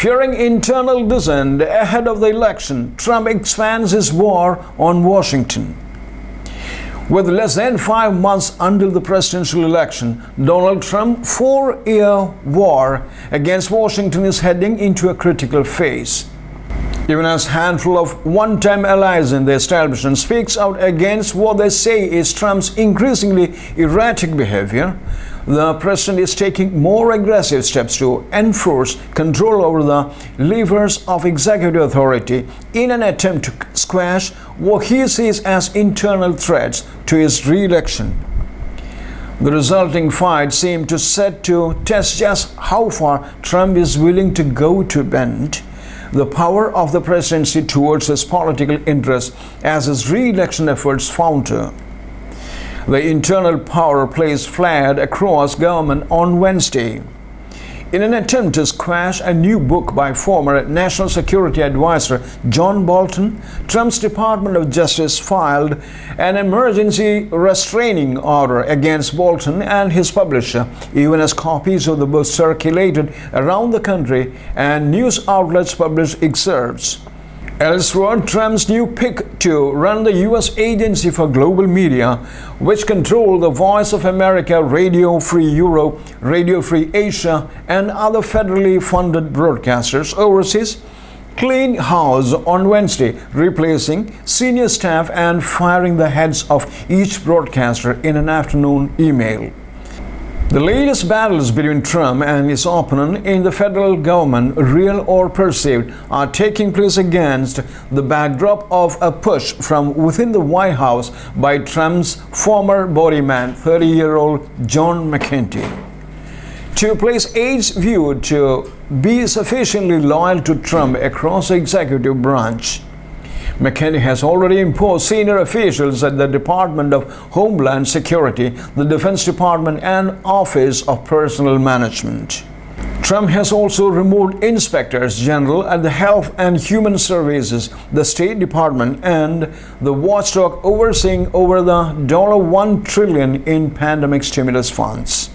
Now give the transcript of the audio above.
Fearing internal dissent ahead of the election, Trump expands his war on Washington. With less than 5 months until the presidential election, Donald Trump's 4-year war against Washington is heading into a critical phase. Even as a handful of one-time allies in the establishment speaks out against what they say is Trump's increasingly erratic behavior, the president is taking more aggressive steps to enforce control over the levers of executive authority in an attempt to squash what he sees as internal threats to his re-election. The resulting fight seemed to set to test just how far Trump is willing to go to bend the power of the presidency towards his political interests as his re-election efforts falter. The internal power plays flared across government on Wednesday. In an attempt to squash a new book by former National Security Advisor John Bolton, Trump's Department of Justice filed an emergency restraining order against Bolton and his publisher, even as copies of the book circulated around the country and news outlets published excerpts. Elsewhere, Trump's new pick to run the U.S. Agency for Global Media, which controls the Voice of America, Radio Free Europe, Radio Free Asia, and other federally funded broadcasters overseas, cleaned house on Wednesday, replacing senior staff and firing the heads of each broadcaster in an afternoon email. The latest battles between Trump and his opponent in the federal government, real or perceived, are taking place against the backdrop of a push from within the White House by Trump's former body man, 30-year-old John McCain, to place aides viewed to be sufficiently loyal to Trump across the executive branch. McCain has already imposed senior officials at the Department of Homeland Security, the Defense Department, and Office of Personnel Management. Trump has also removed inspectors general at the Health and Human Services, the State Department, and the watchdog overseeing over the $1 trillion in pandemic stimulus funds.